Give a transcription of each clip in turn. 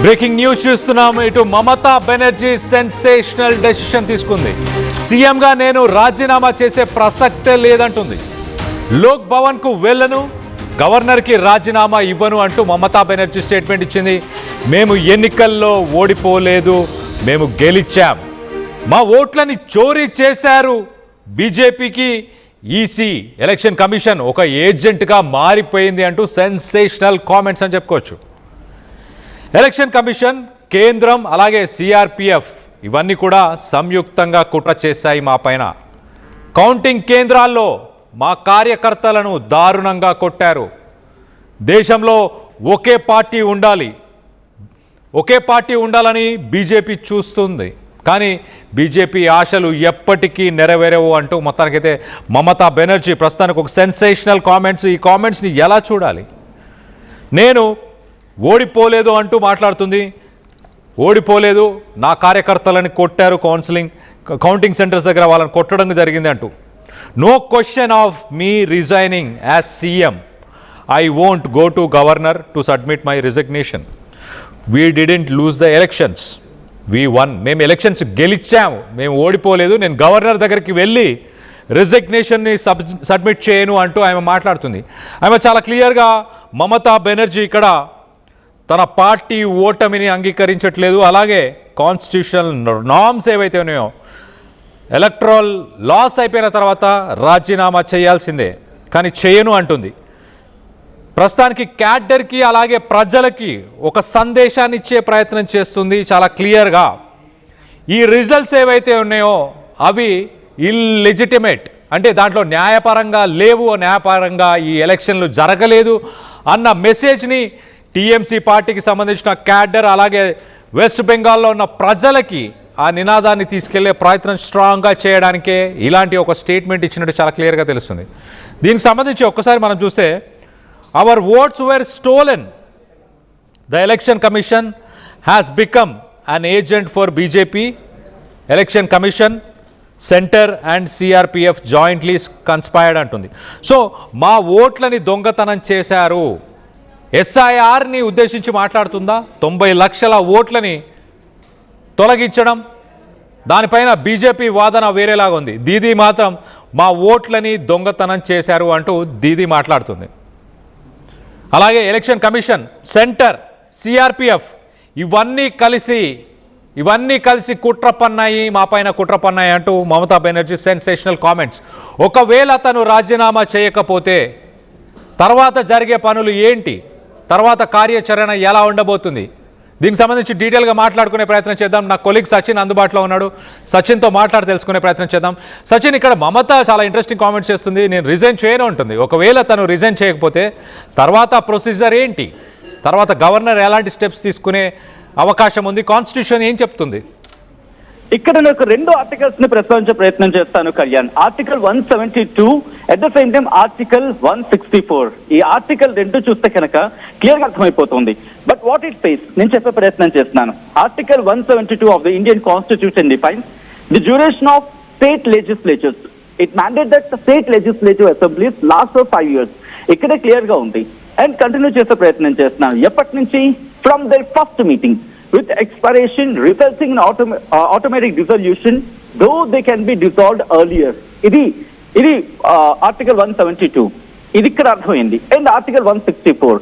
Breaking news చూస్తున్నాం. ఇటు Mamata Banerjee sensational decision తీసుకుంది. సీఎంగా నేను రాజీనామా చేసే ప్రసక్తే లేదంటుంది. లోక్ భవన్ కు వెళ్ళను, గవర్నర్కి రాజీనామా ఇవ్వను అంటూ మమతా బెనర్జీ స్టేట్మెంట్ ఇచ్చింది. మేము ఎన్నికల్లో ఓడిపోలేదు, మేము గెలిచాం. మా ఓట్లని చోరీ చేశారు. బీజేపీకి ఈసీ ఎలక్షన్ కమిషన్ ఒక ఏజెంట్గా మారిపోయింది అంటూ సెన్సేషనల్ కామెంట్స్ అని చెప్పుకోవచ్చు. ఎలక్షన్ కమిషన్, కేంద్రం, అలాగే సిఆర్పిఎఫ్ ఇవన్నీ కూడా సంయుక్తంగా కుట్ర చేశాయి మా పైన. కౌంటింగ్ కేంద్రాల్లో మా కార్యకర్తలను దారుణంగా కొట్టారు. దేశంలో ఒకే పార్టీ ఉండాలని బీజేపీ చూస్తుంది, కానీ బీజేపీ ఆశలు ఎప్పటికీ నెరవేరవు అంటూ మొత్తానికైతే మమతా బెనర్జీ ప్రస్తుతానికి ఒక సెన్సేషనల్ కామెంట్స్. ఈ కామెంట్స్ని ఎలా చూడాలి? నేను ఓడిపోలేదు అంటూ మాట్లాడుతుంది. ఓడిపోలేదు, నా కార్యకర్తలని కొట్టారు, కౌంటింగ్ సెంటర్స్ దగ్గర వాళ్ళని కొట్టడం జరిగింది అంటూ. No question of me resigning as CM. I won't go to governor to submit my resignation. We didn't lose the elections, we won. మేము ఎలక్షన్స్ గెలిచాము, మేము ఓడిపోలేదు. నేను గవర్నర్ దగ్గరికి వెళ్ళి రిజిగ్నేషన్ని సబ్మిట్ చేయను అంటూ ఆమె మాట్లాడుతుంది. ఆమె చాలా క్లియర్గా మమతా బెనర్జీ ఇక్కడ తన పార్టీ ఓటమిని అంగీకరించట్లేదు. అలాగే కాన్స్టిట్యూషనల్ నార్మ్స్ ఏవైతే ఉన్నాయో, ఎలక్ట్రల్ లాస్ అయిపోయిన తర్వాత రాజీనామా చేయాల్సిందే, కానీ చేయను అంటుంది. ప్రస్తుతానికి క్యాడర్కి అలాగే ప్రజలకి ఒక సందేశాన్ని ఇచ్చే ప్రయత్నం చేస్తుంది చాలా క్లియర్గా. ఈ రిజల్ట్స్ ఏవైతే ఉన్నాయో అవి ఇల్లెజిటిమేట్, అంటే దాంట్లో న్యాయపరంగా లేవు, న్యాయపరంగా ఈ ఎలక్షన్లు జరగలేదు అన్న మెసేజ్ని టీఎంసీ పార్టీకి సంబంధించిన క్యాడర్ అలాగే వెస్ట్ బెంగాల్లో ఉన్న ప్రజలకి ఆ నినాదాన్ని తీసుకెళ్లే ప్రయత్నం స్ట్రాంగ్గా చేయడానికే ఇలాంటి ఒక స్టేట్మెంట్ ఇచ్చినట్టు చాలా క్లియర్గా తెలుస్తుంది. దీనికి సంబంధించి ఒక్కసారి మనం చూస్తే, our votes were stolen, the election commission has become an agent for BJP. Election commission, centre and CRPF jointly conspired అంటుంది. సో మా ఓట్లని దొంగతనం చేశారు. ఎస్ఐఆర్ని ఉద్దేశించి మాట్లాడుతుందా? 90 లక్షల ఓట్లని తొలగించడం, దానిపైన బీజేపీ వాదన వేరేలాగా ఉంది. దీదీ మాత్రం మా ఓట్లని దొంగతనం చేశారు అంటూ దీదీ మాట్లాడుతుంది. అలాగే ఎలక్షన్ కమిషన్, సెంటర్, సిఆర్పిఎఫ్ ఇవన్నీ కలిసి కుట్ర పన్నాయి, మా పైన కుట్ర పన్నాయి అంటూ మమతా బెనర్జీ సెన్సేషనల్ కామెంట్స్. ఒకవేళ తను రాజీనామా చేయకపోతే తర్వాత జరిగే పనులు ఏంటి, తర్వాత కార్యాచరణ ఎలా ఉండబోతుంది, దీనికి సంబంధించి డీటెయిల్గా మాట్లాడుకునే ప్రయత్నం చేద్దాం. నా కొలీగ్ సచిన్ అందుబాటులో ఉన్నాడు. సచిన్తో మాట్లాడి తెలుసుకునే ప్రయత్నం చేద్దాం. సచిన్, ఇక్కడ మమత చాలా ఇంట్రెస్టింగ్ కామెంట్స్ చేస్తుంది. నేను రిజైన్ చేయను ఉంటుంది. ఒకవేళ తను రిజైన్ చేయకపోతే తర్వాత ప్రొసీజర్ ఏంటి, తర్వాత గవర్నర్ ఎలాంటి స్టెప్స్ తీసుకునే అవకాశం ఉంది, కాన్స్టిట్యూషన్ ఏం చెప్తుంది? ఇక్కడ నాకు 2 ఆర్టికల్స్ ని ప్రస్తావించే ప్రయత్నం చేస్తాను Kalyan. Article 172 at the same time article 164. ఈ ఆర్టికల్ 2 చూస్తే కనుక క్లియర్ గా అర్థమైపోతుంది. బట్ వాట్ ఇట్ సేస్ నేను చెప్పే ప్రయత్నం చేస్తున్నాను. Article 172 of the Indian constitution defines the duration of state legislatures. It mandate that state legislative assemblies last for 5 years. ఇక్కడే క్లియర్ గా ఉంది. అండ్ కంటిన్యూ చేసే ప్రయత్నం చేస్తున్నాను. ఎప్పటి నుంచి? From their first meeting with expiration resulting in automatic dissolution, though they can be dissolved earlier. ఇది article 172. ఇది ఇక్కడ అర్థమైంది. And article 164.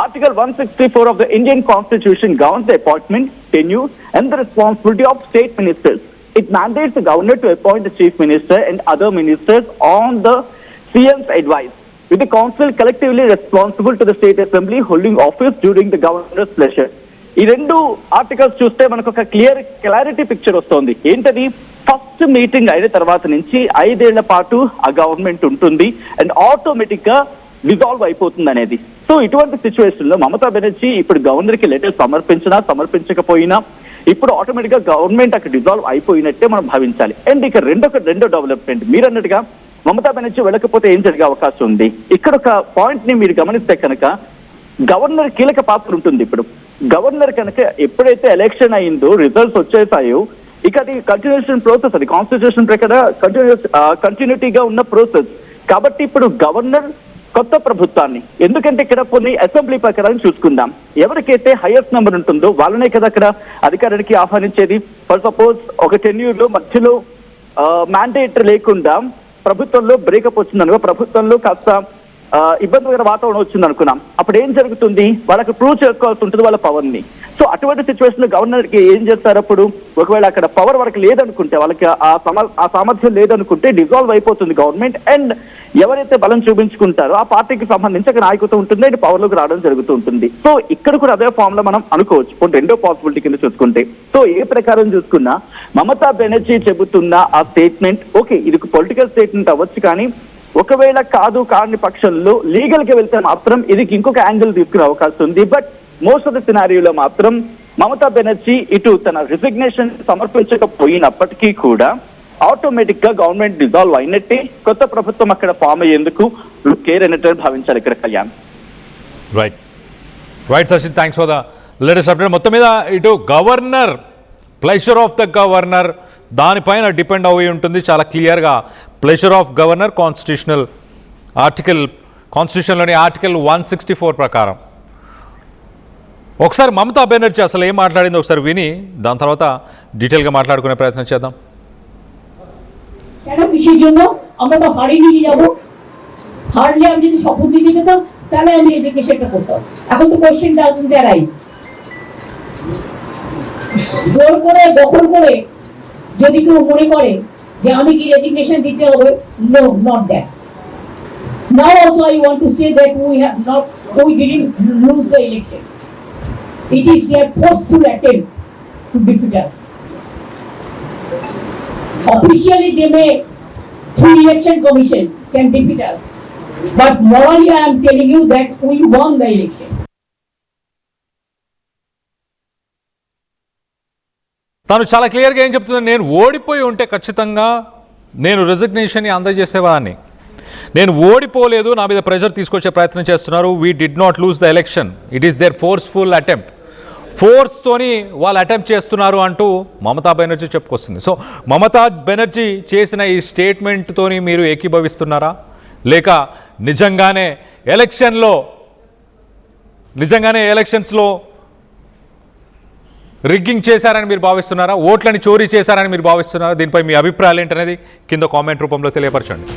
Article 164 of the Indian Constitution governs the appointment, tenure and the responsibility of state ministers. It mandates the governor to appoint the chief minister and other ministers on the CM's advice, with the council collectively responsible to the state assembly holding office during the governor's pleasure. ఈ 2 articles చూస్తే మనకు ఒక clarity picture వస్తుంది. ఏంటది? First meeting అయిన తర్వాత నుంచి 5 ఏళ్ల పాటు ఆ గవర్నమెంట్ ఉంటుంది అండ్ ఆటోమేటిక్ గా డిజాల్వ్ అయిపోతుంది అనేది. సో ఇటువంటి సిచ్యువేషన్ లో మమతా బెనర్జీ ఇప్పుడు గవర్నర్ కి లెటర్ సమర్పించకపోయినా ఇప్పుడు ఆటోమేటిక్ గా గవర్నమెంట్ అక్కడ డిజాల్వ్ అయిపోయినట్టే మనం భావించాలి. అండ్ ఇక రెండో డెవలప్మెంట్, మీరు అన్నట్టుగా మమతా బెనర్జీ వెళ్ళకపోతే ఏం జరిగే అవకాశం ఉంది? ఇక్కడ ఒక పాయింట్ ని మీరు గమనిస్తే కనుక గవర్నర్ కీలక పాత్ర ఉంటుంది. ఇప్పుడు గవర్నర్ కనుక ఎప్పుడైతే ఎలక్షన్ అయిందో, రిజల్ట్స్ వచ్చేసాయో, ఇక అది కంటిన్యూషన్ ప్రాసెస్, అది కాన్స్టిట్యూషన్ ప్రకారం కంటిన్యూటీగా ఉన్న ప్రాసెస్. కాబట్టి ఇప్పుడు గవర్నర్ కొత్త ప్రభుత్వాన్ని. ఎందుకంటే ఇక్కడ కొన్ని అసెంబ్లీ ప్రకారం చూసుకుందాం, ఎవరికైతే హైయెస్ట్ నెంబర్ ఉంటుందో వాళ్ళనే కదా అక్కడ అధికారానికి ఆహ్వానించేది. ఫర్ సపోజ్ ఒక టెన్యూర్లో మధ్యలో మ్యాండేట్ లేకుండా ప్రభుత్వంలో బ్రేకప్ వచ్చిందనుకో, ప్రభుత్వంలో కాస్త ఇబ్బందికర వాతావరణం వచ్చింది అనుకున్నాం, అప్పుడు ఏం జరుగుతుంది, వాళ్ళకి ప్రూవ్ చేసుకోవాల్సి ఉంటుంది వాళ్ళ పవర్ ని. సో అటువంటి సిచ్యువేషన్ లో గవర్నర్ కి ఏం చేస్తారు, అప్పుడు ఒకవేళ అక్కడ పవర్ వాళ్ళకి లేదనుకుంటే, వాళ్ళకి ఆ సామర్థ్యం లేదనుకుంటే డిజాల్వ్ అయిపోతుంది గవర్నమెంట్. అండ్ ఎవరైతే బలం చూపించుకుంటారో ఆ పార్టీకి సంబంధించి అక్కడ నాయకత్వం ఉంటుంది, అండ్ పవర్ లోకి రావడం జరుగుతూ ఉంటుంది. సో ఇక్కడ కూడా అదే ఫామ్ లో మనం అనుకోవచ్చు, రెండో పాసిబిలిటీ కింద చూసుకుంటే. సో ఏ ప్రకారం చూసుకున్నా మమతా బెనర్జీ చెబుతున్న ఆ స్టేట్మెంట్ ఓకే, ఇది పొలిటికల్ స్టేట్మెంట్ అవ్వచ్చు, కానీ ఒకవేళ కాని పక్షంలో లీగల్ కి వెళ్తే మాత్రం ఇది ఇంకొక యాంగిల్ తీసుకునే అవకాశం ఉంది. బట్ మోస్ట్ ఆఫ్ ద సినారియోలో మాత్రం మమతా బెనర్జీ ఇటు తన రిజిగ్నేషన్ సమర్పించకపోయినప్పటికీ కూడా ఆటోమేటిక్ గా గవర్నమెంట్ డిజాల్వ్ అయినట్టే, కొత్త ప్రభుత్వం అక్కడ ఫామ్ అయ్యేందుకు కేర్ అయినట్టు భావించాలి ఇక్కడ Kalyan. Right Sachin, thanks for the latest update. మొత్తం మీద ఇటు governor, pleasure of the governor దానిపైన డిపెండ్ అయి ఉంటుంది చాలా క్లియర్గా. ప్లెజర్ ఆఫ్ గవర్నర్ కాన్స్టిట్యూషన్లోని ఆర్టికల్ 164 ప్రకారం. ఒకసారి మమతా బెనర్జీ అసలు ఏం మాట్లాడిందో ఒకసారి విని దాని తర్వాత డీటెయిల్గా మాట్లాడుకునే ప్రయత్నం చేద్దాం. কেন কিসের জন্য আমরা তো হারিয়ে নিয়ে যাবো, হারলে আমি যদি শপথ দিতে যেতাম তাহলে আমি রেজিগনেশনটা করতাম। এখন তো কোশ্চেন ডাজন্ট অ্যারাইজ। জোর করে দখল করে যদি কেউ মনে করে যে আমি কি রেজিগনেশন দিতে হবে, no, not that. Now also I want to say that we didn't lose the election. It is their forceful attempt to defeat us. Officially they may, through election commission, can defeat us, but morally I am telling you that we won the election. తను చాలా క్లియర్గా ఏం చెప్తుంది, నేను ఓడిపోయి ఉంటే ఖచ్చితంగా నేను రిజిగ్నేషన్ని అందజేసేవాడిని, నేను ఓడిపోలేదు, నా మీద ప్రెషర్ తీసుకొచ్చే ప్రయత్నం చేస్తున్నారు. We did not lose the election, it is their forceful attempt, ఫోర్స్తోని వాళ్ళు అటెంప్ట్ చేస్తున్నారు అంటూ మమతా బెనర్జీ చెప్పుకొస్తుంది. సో మమతా బెనర్జీ చేసిన ఈ స్టేట్మెంట్తోని మీరు ఏకీభవిస్తున్నారా, లేక నిజంగానే ఎలక్షన్స్లో రిగ్గింగ్ చేశారని మీరు భావిస్తున్నారా, ఓట్లని చోరీ చేశారని మీరు భావిస్తున్నారా? దీనిపై మీ అభిప్రాయాలు ఏంటనేది కింద కామెంట్ రూపంలో తెలియపరచండి.